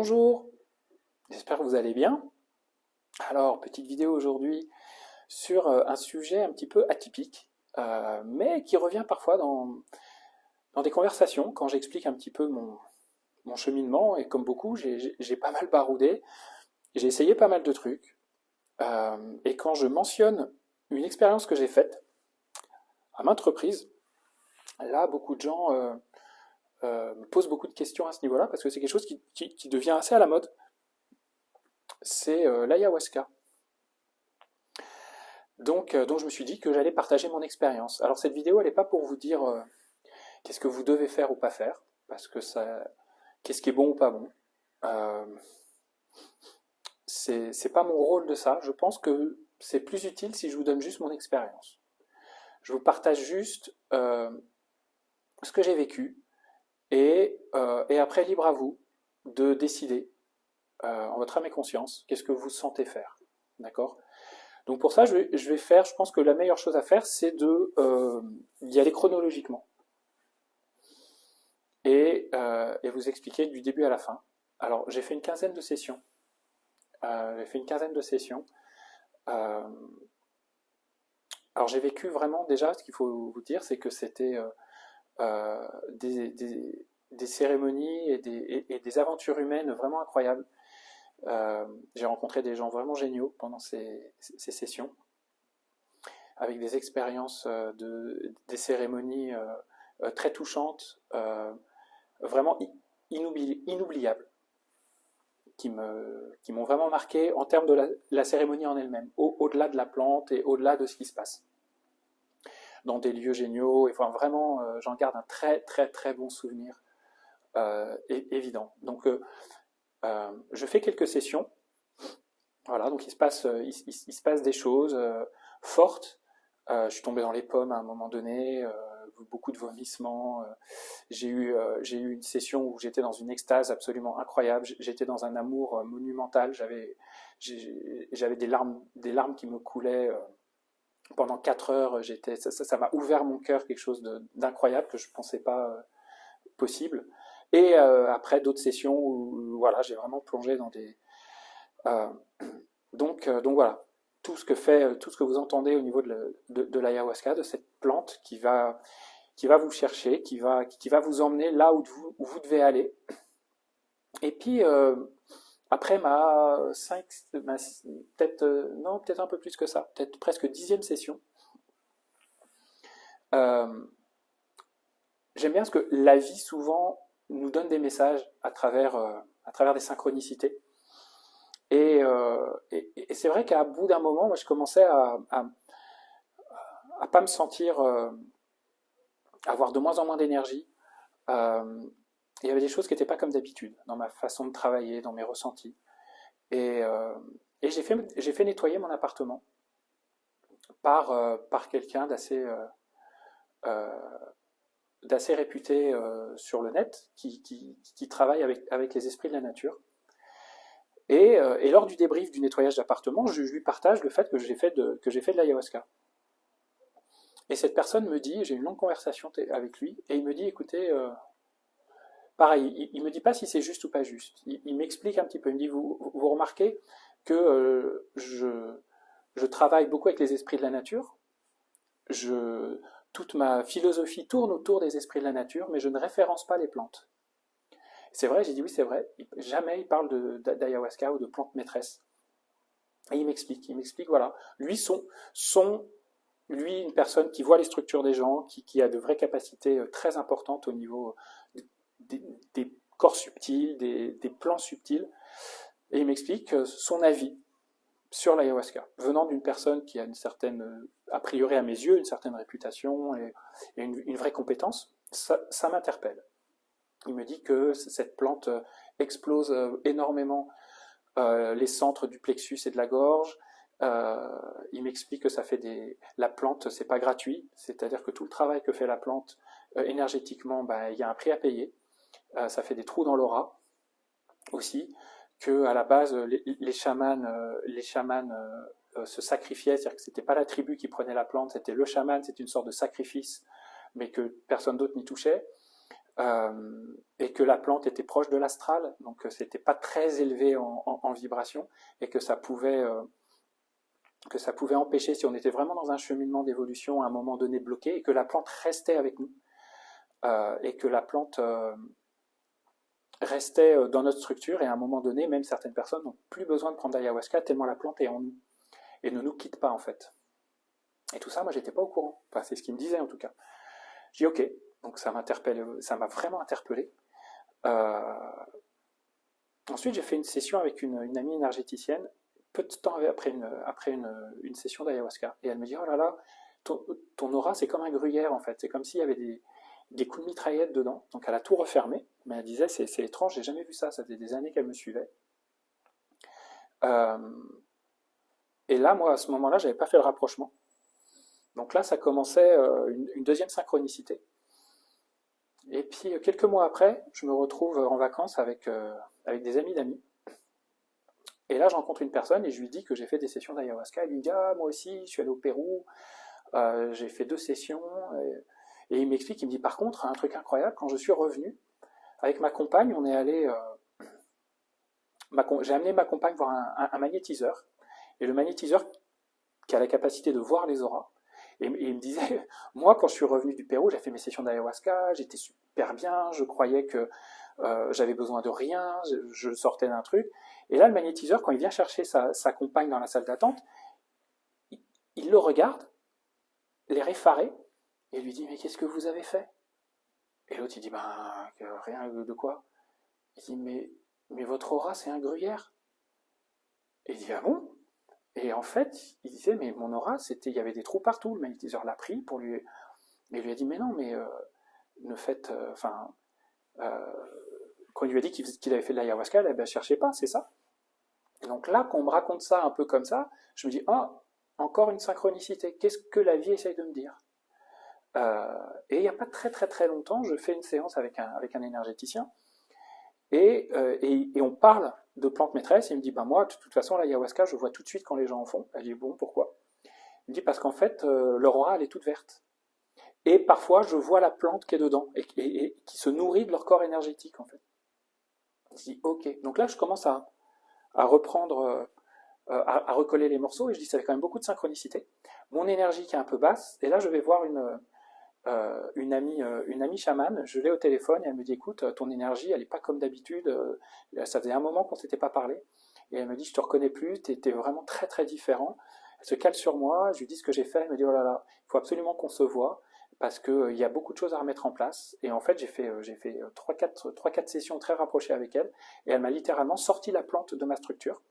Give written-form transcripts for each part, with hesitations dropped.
Bonjour, j'espère que vous allez bien. Alors, petite vidéo aujourd'hui sur un sujet un petit peu atypique, mais qui revient parfois dans des conversations, quand j'explique un petit peu mon cheminement, et comme beaucoup, j'ai pas mal baroudé, j'ai essayé pas mal de trucs, et quand je mentionne une expérience que j'ai faite, à maintes reprises, là, beaucoup de gens me posent beaucoup de questions à ce niveau-là, parce que c'est quelque chose qui devient assez à la mode, c'est l'ayahuasca. Donc je me suis dit que j'allais partager mon expérience. Alors cette vidéo, elle n'est pas pour vous dire qu'est-ce que vous devez faire ou pas faire, parce que ça, qu'est-ce qui est bon ou pas bon. Euh, c'est pas mon rôle de ça. Je pense que c'est plus utile si je vous donne juste mon expérience. Je vous partage juste ce que j'ai vécu, et après libre à vous de décider en votre âme et conscience qu'est-ce que vous sentez faire. D'accord? Donc pour ça, je vais faire, je pense que la meilleure chose à faire, c'est d'y aller chronologiquement et vous expliquer du début à la fin. Alors j'ai fait une quinzaine de sessions. Euh, alors j'ai vécu vraiment déjà, ce qu'il faut vous dire, c'est que c'était des cérémonies et des aventures humaines vraiment incroyables. J'ai rencontré des gens vraiment géniaux pendant ces sessions, avec des expériences des cérémonies très touchantes, vraiment inoubliables, qui m'ont vraiment marqué en termes de la cérémonie en elle-même, au-delà de la plante et au-delà de ce qui se passe. Dans des lieux géniaux, et enfin, vraiment, j'en garde un très très très bon souvenir, évident. Donc, je fais quelques sessions, voilà, donc il se passe des choses fortes. Je suis tombé dans les pommes à un moment donné, beaucoup de vomissements. J'ai eu une session où j'étais dans une extase absolument incroyable. J'étais dans un amour monumental. J'avais des larmes qui me coulaient pendant 4 heures. Ça m'a ouvert mon cœur, quelque chose d'incroyable que je ne pensais pas possible. Et après d'autres sessions où voilà, j'ai vraiment plongé dans des euh, donc voilà, tout ce que vous entendez au niveau de l'ayahuasca, de cette plante qui va vous chercher, qui va vous emmener là où vous devez aller. Et puis, après peut-être non, peut-être un peu plus que ça, peut-être presque 10e session, euh, j'aime bien parce que la vie souvent nous donne des messages à travers des synchronicités. Et c'est vrai qu'à bout d'un moment, moi, je commençais à pas me sentir, avoir de moins en moins d'énergie. Euh, il y avait des choses qui n'étaient pas comme d'habitude dans ma façon de travailler, dans mes ressentis. Et, euh, et j'ai fait nettoyer mon appartement par quelqu'un euh, d'assez réputé sur le net qui travaille avec les esprits de la nature. Et lors du débrief du nettoyage d'appartement, je lui partage le fait que j'ai fait de l'ayahuasca. Et cette personne me dit, j'ai une longue conversation avec lui, et il me dit, écoutez, pareil, il me dit pas si c'est juste ou pas juste. Il m'explique un petit peu, il me dit, vous remarquez que je travaille beaucoup avec les esprits de la nature, toute ma philosophie tourne autour des esprits de la nature, mais je ne référence pas les plantes. C'est vrai, j'ai dit oui, c'est vrai, jamais il parle d'ayahuasca ou de plantes maîtresses. Et il m'explique, voilà, lui, une personne qui voit les structures des gens, qui a de vraies capacités très importantes au niveau des corps subtils, des plans subtils, et il m'explique son avis sur l'ayahuasca, venant d'une personne qui a une certaine, a priori à mes yeux, une certaine réputation et une vraie compétence. Ça m'interpelle. Il me dit que cette plante explose énormément les centres du plexus et de la gorge. Il m'explique que la plante, c'est pas gratuit, c'est-à-dire que tout le travail que fait la plante énergétiquement, ben, il y a un prix à payer. Ça fait des trous dans l'aura aussi, que à la base les chamans se sacrifiaient, c'est-à-dire que c'était pas la tribu qui prenait la plante, c'était le chaman, c'était une sorte de sacrifice, mais que personne d'autre n'y touchait. et que la plante était proche de l'astral, donc c'était pas très élevé en vibration, et que ça pouvait empêcher, si on était vraiment dans un cheminement d'évolution à un moment donné bloqué, et que la plante restait avec nous, et que la plante restait dans notre structure, et à un moment donné, même certaines personnes n'ont plus besoin de prendre d'ayahuasca tellement la plante est en nous, et ne nous quitte pas en fait. Et tout ça, moi, j'étais pas au courant. Enfin, c'est ce qu'il me disait en tout cas. J'ai dit ok, donc ça m'a vraiment interpellé. Ensuite, j'ai fait une session avec une amie énergéticienne, peu de temps après une session d'ayahuasca. Et elle me dit, oh là là, ton aura, c'est comme un gruyère, en fait. C'est comme s'il y avait des coups de mitraillette dedans. Donc elle a tout refermé. Mais elle disait, c'est étrange, j'ai jamais vu ça. Ça faisait des années qu'elle me suivait. Et là, moi, à ce moment-là, j'avais pas fait le rapprochement. Donc là, ça commençait une deuxième synchronicité. Et puis, quelques mois après, je me retrouve en vacances avec des amis d'amis. Et là, je rencontre une personne et je lui dis que j'ai fait des sessions d'ayahuasca. Elle lui dit, ah, moi aussi, je suis allé au Pérou, j'ai fait 2 sessions. Et il m'explique, il me dit, par contre, un truc incroyable, quand je suis revenu, avec ma compagne, on est allé... j'ai amené ma compagne voir un magnétiseur. Et le magnétiseur qui a la capacité de voir les auras. Et il me disait, moi, quand je suis revenu du Pérou, j'ai fait mes sessions d'ayahuasca, j'étais super bien, je croyais que j'avais besoin de rien, je sortais d'un truc. Et là, le magnétiseur, quand il vient chercher sa compagne dans la salle d'attente, il le regarde, l'air effaré, et lui dit, mais qu'est-ce que vous avez fait? Et l'autre, il dit, ben, rien de quoi? Il dit, mais votre aura, c'est un gruyère. Et il dit, ah bon? Et en fait, il disait, mais mon aura, il y avait des trous partout. Le magnétiseur l'a pris pour lui, et lui a dit, mais non, mais ne faites, quand il lui a dit qu'il avait fait de l'ayahuasca, elle ne cherchait pas, c'est ça. Et donc là, quand on me raconte ça un peu comme ça, je me dis, ah, encore une synchronicité. Qu'est-ce que la vie essaye de me dire? Et il n'y a pas très très très longtemps, je fais une séance avec un énergéticien, et on parle de plantes maîtresses, et il me dit, bah moi, de toute façon, l'ayahuasca, je vois tout de suite quand les gens en font. Elle dit, bon, pourquoi? Il me dit, parce qu'en fait, leur aura, elle est toute verte. Et parfois, je vois la plante qui est dedans, et qui se nourrit de leur corps énergétique, en fait. Je dis, ok. Donc là, je commence à reprendre, à recoller les morceaux, et je dis, ça fait quand même beaucoup de synchronicité. Mon énergie qui est un peu basse, et là, je vais voir une amie chamane, je l'ai au téléphone, et elle me dit, écoute, ton énergie, elle n'est pas comme d'habitude, ça faisait un moment qu'on ne s'était pas parlé, et elle me dit, je te reconnais plus, tu es vraiment très très différent. Elle se cale sur moi, je lui dis ce que j'ai fait, elle me dit, oh là là, il faut absolument qu'on se voit, parce qu'il y a beaucoup de choses à remettre en place. Et en fait, j'ai fait 3-4 sessions très rapprochées avec elle, et elle m'a littéralement sorti la plante de ma structure,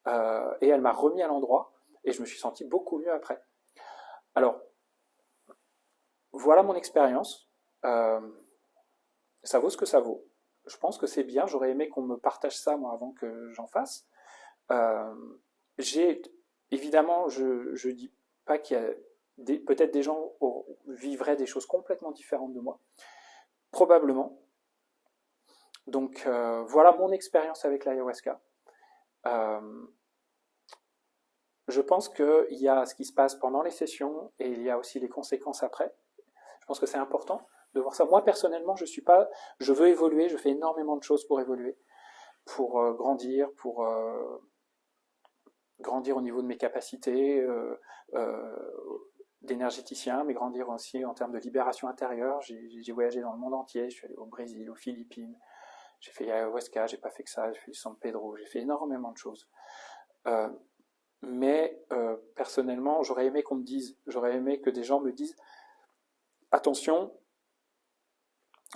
et elle m'a remis à l'endroit, et je me suis senti beaucoup mieux après. Alors, voilà mon expérience. Ça vaut ce que ça vaut. Je pense que c'est bien. J'aurais aimé qu'on me partage ça, moi, avant que j'en fasse. Euh, évidemment, je dis pas qu'il y a peut-être des gens vivraient des choses complètement différentes de moi. Probablement. Donc, voilà mon expérience avec l'ayahuasca. Je pense qu'il y a ce qui se passe pendant les sessions, et il y a aussi les conséquences après. Je pense que c'est important de voir ça. Moi, personnellement, je veux évoluer, je fais énormément de choses pour évoluer, pour grandir, pour grandir au niveau de mes capacités d'énergéticien, mais grandir aussi en termes de libération intérieure. J'ai voyagé dans le monde entier, je suis allé au Brésil, aux Philippines, j'ai fait ayahuasca, j'ai pas fait que ça, j'ai fait du San Pedro, j'ai fait énormément de choses. Mais personnellement, j'aurais aimé que des gens me disent, attention,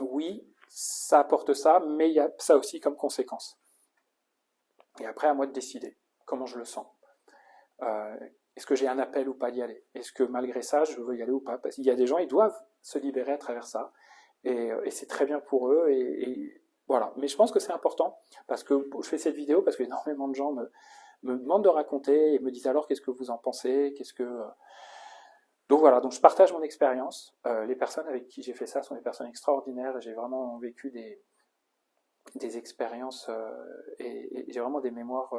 oui, ça apporte ça, mais il y a ça aussi comme conséquence. Et après, à moi de décider comment je le sens. Est-ce que j'ai un appel ou pas d'y aller? Est-ce que malgré ça, je veux y aller ou pas? Parce qu'il y a des gens, ils doivent se libérer à travers ça. Et c'est très bien pour eux. Et voilà. Mais je pense que c'est important, parce que je fais cette vidéo parce qu'énormément de gens me demandent de raconter et me disent alors qu'est-ce que vous en pensez? Donc voilà, donc je partage mon expérience. Les personnes avec qui j'ai fait ça sont des personnes extraordinaires, et j'ai vraiment vécu des expériences et j'ai vraiment des mémoires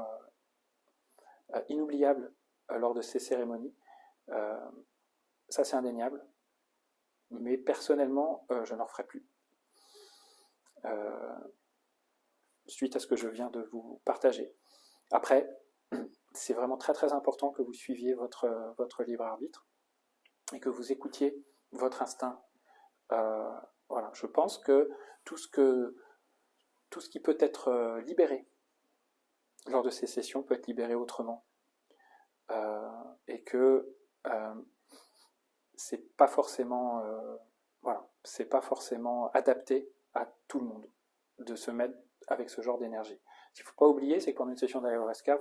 inoubliables lors de ces cérémonies. Ça, c'est indéniable. Mais personnellement, je n'en referai plus. suite à ce que je viens de vous partager. Après, c'est vraiment très très important que vous suiviez votre libre arbitre et que vous écoutiez votre instinct. Voilà, je pense que tout ce qui peut être libéré lors de ces sessions peut être libéré autrement. Et que c'est pas forcément voilà, c'est pas forcément adapté à tout le monde de se mettre avec ce genre d'énergie. Ce qu'il ne faut pas oublier, c'est que pendant une session d'ayahuasca,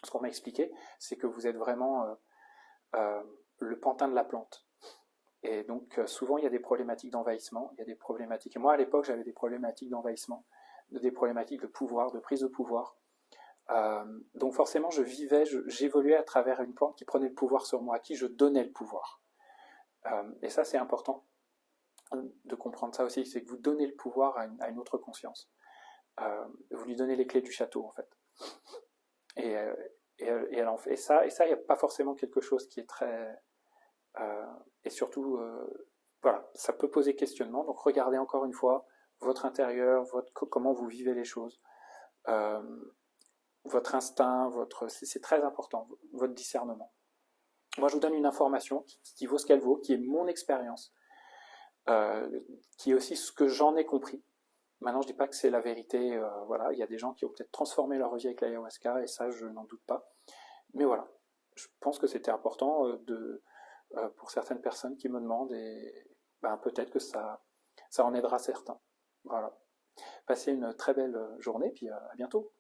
ce qu'on m'a expliqué, c'est que vous êtes vraiment le pantin de la plante. Et donc souvent il y a des problématiques d'envahissement, il y a des problématiques. Et moi à l'époque j'avais des problématiques d'envahissement, des problématiques de pouvoir, de prise de pouvoir. Donc forcément j'évoluais à travers une plante qui prenait le pouvoir sur moi, à qui je donnais le pouvoir. Et ça c'est important de comprendre ça aussi, c'est que vous donnez le pouvoir à une autre conscience. Vous lui donnez les clés du château en fait. Et elle en fait ça, et ça il n'y a pas forcément quelque chose qui est très... et surtout, voilà, ça peut poser questionnement, donc regardez encore une fois votre intérieur, comment vous vivez les choses. Votre instinct, c'est très important, votre discernement. Moi, je vous donne une information qui vaut ce qu'elle vaut, qui est mon expérience, qui est aussi ce que j'en ai compris. Maintenant, je ne dis pas que c'est la vérité, voilà, il y a des gens qui ont peut-être transformé leur vie avec l'ayahuasca, et ça, je n'en doute pas. Mais voilà, je pense que c'était important pour certaines personnes qui me demandent, et ben, peut-être que ça en aidera certains. Voilà. Passez une très belle journée, puis à bientôt.